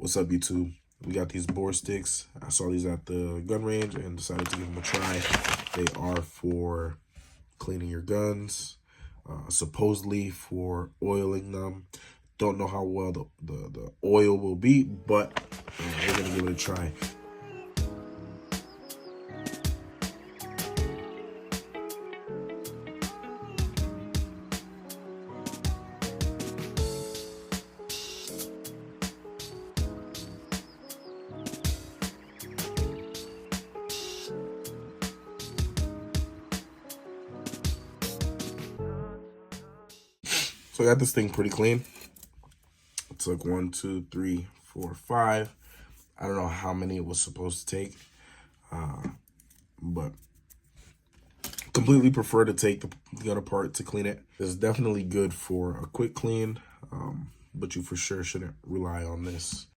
What's up, YouTube? We got these bore sticks. I saw these at the gun range and decided to give them a try. They are for cleaning your guns, supposedly for oiling them. Don't know how well the oil will be, but we're gonna give it a try. So I got this thing pretty clean. It's like 1, 2, 3, 4, 5. I don't know how many it was supposed to take, but completely prefer to take the gun apart to clean it. It's definitely good for a quick clean, but you for sure shouldn't rely on this.